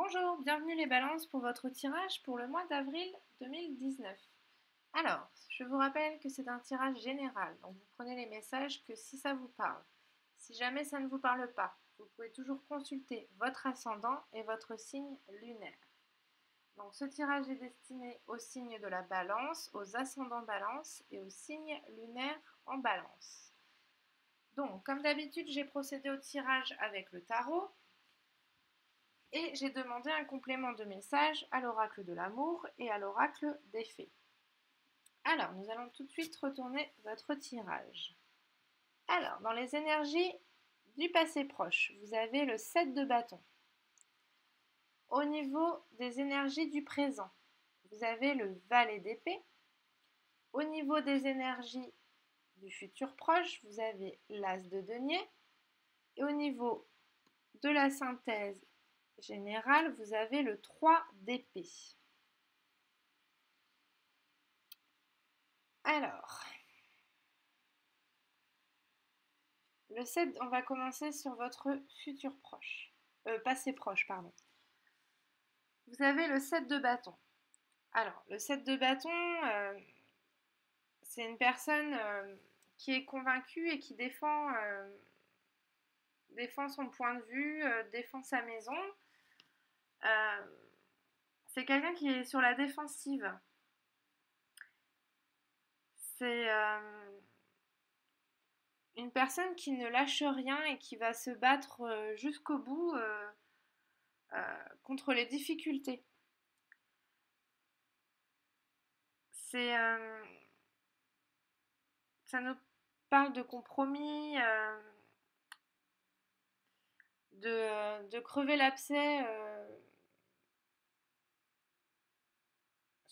Bonjour, bienvenue les balances pour votre tirage pour le mois d'avril 2019. Alors, je vous rappelle que c'est un tirage général, donc vous prenez les messages que si ça vous parle. Si jamais ça ne vous parle pas, vous pouvez toujours consulter votre ascendant et votre signe lunaire. Donc ce tirage est destiné au signe de la balance, aux ascendants balance et aux signes lunaires en balance. Donc, comme d'habitude, j'ai procédé au tirage avec le tarot. Et j'ai demandé un complément de message à l'oracle de l'amour et à l'oracle des fées. Alors, nous allons tout de suite retourner votre tirage. Alors, dans les énergies du passé proche, vous avez le 7 de bâton. Au niveau des énergies du présent, vous avez le valet d'épée. Au niveau des énergies du futur proche, vous avez l'as de denier. Et au niveau de la synthèse générale, vous avez le 3 d'épée. Alors, le 7, on va commencer sur votre futur proche. Passé proche, pardon. Vous avez le 7 de bâton. Alors, le 7 de bâton, c'est une personne qui est convaincue et qui défend son point de vue, défend sa maison. Euh, c'est quelqu'un qui est sur la défensive. C'est une personne qui ne lâche rien et qui va se battre jusqu'au bout contre les difficultés. C'est, ça nous parle de compromis, de crever l'abcès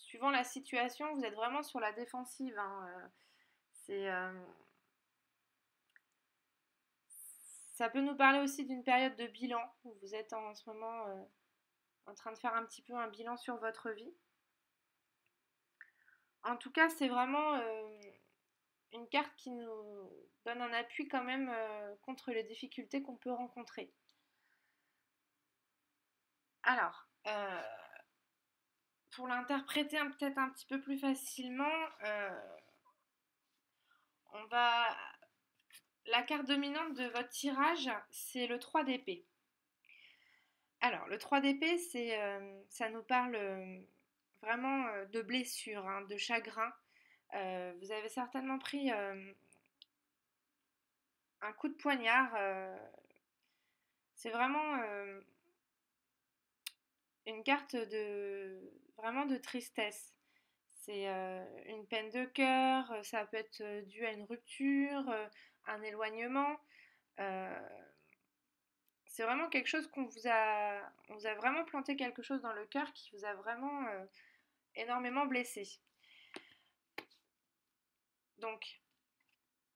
suivant la situation. Vous êtes vraiment sur la défensive, hein, c'est, ça peut nous parler aussi d'une période de bilan où vous êtes en ce moment en train de faire un petit peu un bilan sur votre vie. En tout cas, c'est vraiment une carte qui nous donne un appui quand même contre les difficultés qu'on peut rencontrer. Alors, pour l'interpréter peut-être un petit peu plus facilement, on va... La carte dominante de votre tirage, c'est le 3 d'épée. Alors, le 3 d'épée, ça nous parle vraiment de blessures, hein, de chagrin. Vous avez certainement pris un coup de poignard. C'est vraiment une carte vraiment de tristesse. C'est une peine de cœur, ça peut être dû à une rupture, un éloignement. Euh, c'est vraiment quelque chose on vous a vraiment planté quelque chose dans le cœur qui vous a vraiment énormément blessé. Donc,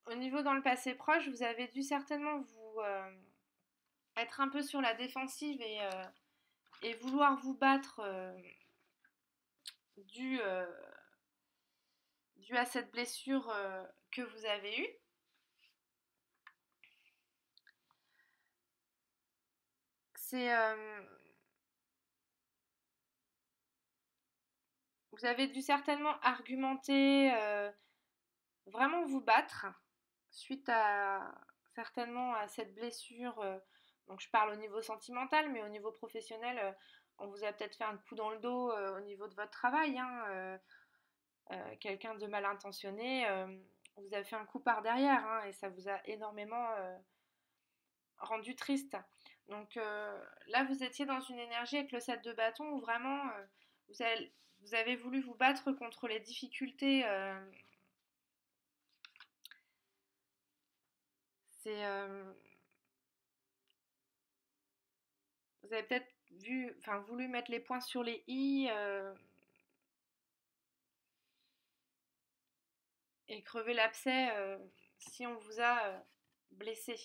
au niveau dans le passé proche, vous avez dû certainement vous être un peu sur la défensive et vouloir vous battre dû, euh, dû à cette blessure que vous avez eue. C'est vous avez dû certainement argumenter, vraiment vous battre suite à certainement à cette blessure. Donc je parle au niveau sentimental, mais au niveau professionnel, on vous a peut-être fait un coup dans le dos au niveau de votre travail, hein, quelqu'un de mal intentionné vous a fait un coup par derrière, hein, et ça vous a énormément rendu triste. Donc là, vous étiez dans une énergie avec le 7 de bâton où vraiment vous avez, vous avez voulu vous battre contre les difficultés. C'est Vous avez peut-être voulu mettre les points sur les i et crever l'abcès si on vous a blessé.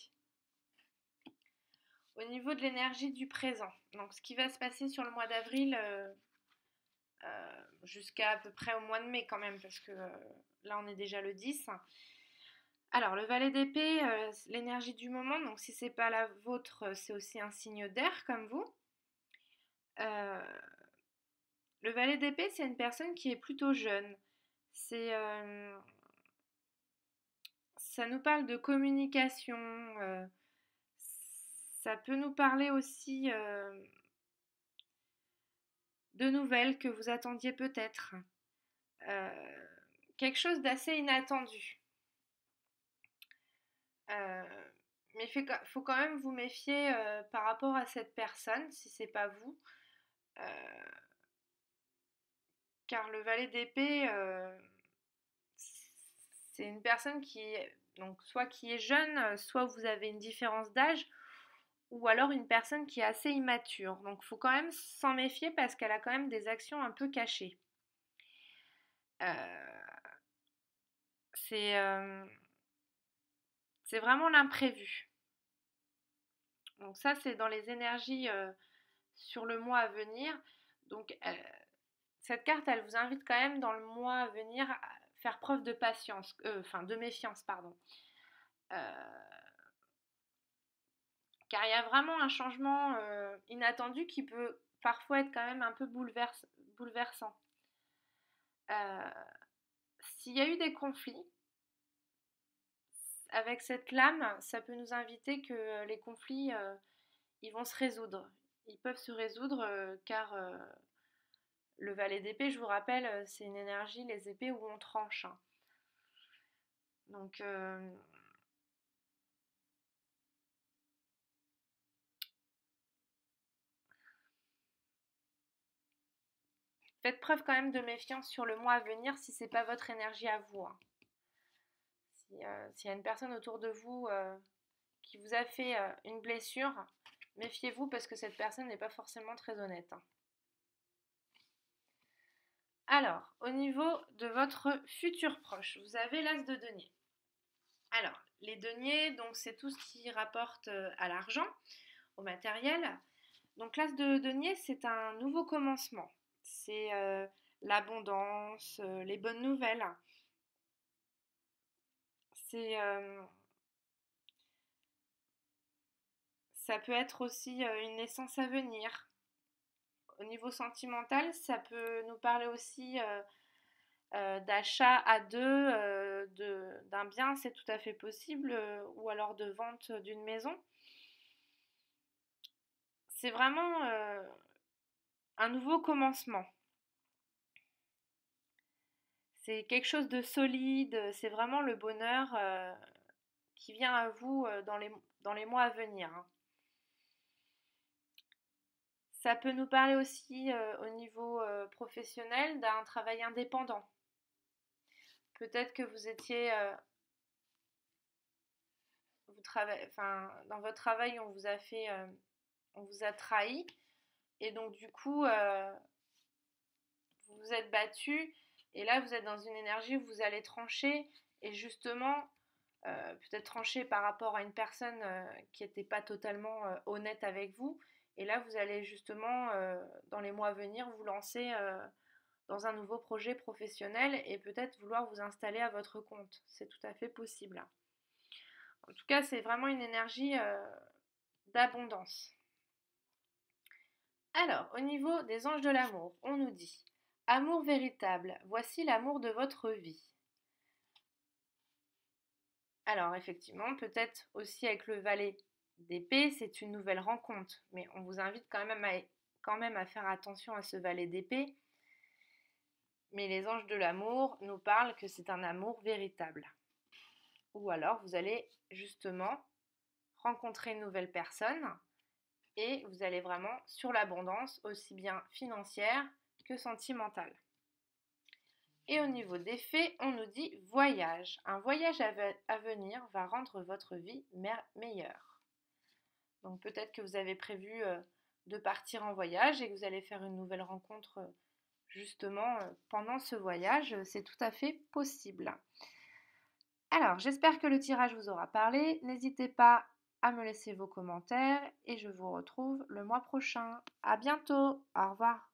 Au niveau de l'énergie du présent, donc ce qui va se passer sur le mois d'avril jusqu'à à peu près au mois de mai quand même, parce que là on est déjà le 10. Alors le valet d'épée, l'énergie du moment, donc si c'est pas la vôtre, c'est aussi un signe d'air comme vous. Euh, le valet d'épée, c'est une personne qui est plutôt jeune. C'est, ça nous parle de communication. Ça peut nous parler aussi de nouvelles que vous attendiez peut-être. Euh, quelque chose d'assez inattendu. Euh, mais il faut quand même vous méfier par rapport à cette personne, si c'est pas vous. Euh, car le valet d'épée, c'est une personne qui est, donc, soit qui est jeune, soit vous avez une différence d'âge, ou alors une personne qui est assez immature. Donc il faut quand même s'en méfier parce qu'elle a quand même des actions un peu cachées. Euh, c'est c'est vraiment l'imprévu. Donc ça, c'est dans les énergies sur le mois à venir. Donc cette carte, elle vous invite quand même dans le mois à venir à faire preuve de patience, enfin de méfiance, pardon. Euh, car il y a vraiment un changement inattendu qui peut parfois être quand même un peu bouleversant. Euh, S'il y a eu des conflits, avec cette lame, ça peut nous inviter que les conflits, ils vont se résoudre. Ils peuvent se résoudre car le valet d'épée, je vous rappelle, c'est une énergie, les épées où on tranche, hein. Donc, faites preuve quand même de méfiance sur le mois à venir si c'est pas votre énergie à vous, hein. S'il y a une personne autour de vous qui vous a fait une blessure, méfiez-vous parce que cette personne n'est pas forcément très honnête, hein. Alors, au niveau de votre futur proche, vous avez l'as de denier. Alors, les deniers, donc c'est tout ce qui rapporte à l'argent, au matériel. Donc l'as de denier, c'est un nouveau commencement. C'est l'abondance, les bonnes nouvelles. C'est, ça peut être aussi une naissance à venir. Au niveau sentimental, ça peut nous parler aussi d'achat à deux d'un bien, c'est tout à fait possible, ou alors de vente d'une maison. C'est vraiment un nouveau commencement. C'est quelque chose de solide, c'est vraiment le bonheur qui vient à vous dans les mois à venir, hein. Ça peut nous parler aussi au niveau professionnel d'un travail indépendant. Peut-être que vous étiez, enfin, dans votre travail, on vous a trahi, et donc du coup, vous vous êtes battu, et là vous êtes dans une énergie où vous allez trancher, et justement, peut-être trancher par rapport à une personne qui n'était pas totalement honnête avec vous, et là vous allez justement, dans les mois à venir, vous lancer dans un nouveau projet professionnel et peut-être vouloir vous installer à votre compte. C'est tout à fait possible. En tout cas, c'est vraiment une énergie d'abondance. Alors, au niveau des anges de l'amour, on nous dit amour véritable, voici l'amour de votre vie. Alors, effectivement, peut-être aussi avec le valet d'épée, c'est une nouvelle rencontre, mais on vous invite quand même à faire attention à ce valet d'épée. Mais les anges de l'amour nous parlent que c'est un amour véritable. Ou alors, vous allez justement rencontrer une nouvelle personne et vous allez vraiment sur l'abondance, aussi bien financière que sentimentale. Et au niveau des faits, on nous dit voyage. Un voyage à venir va rendre votre vie meilleure. Donc peut-être que vous avez prévu de partir en voyage et que vous allez faire une nouvelle rencontre justement pendant ce voyage. C'est tout à fait possible. Alors, j'espère que le tirage vous aura parlé. N'hésitez pas à me laisser vos commentaires et je vous retrouve le mois prochain. À bientôt. Au revoir.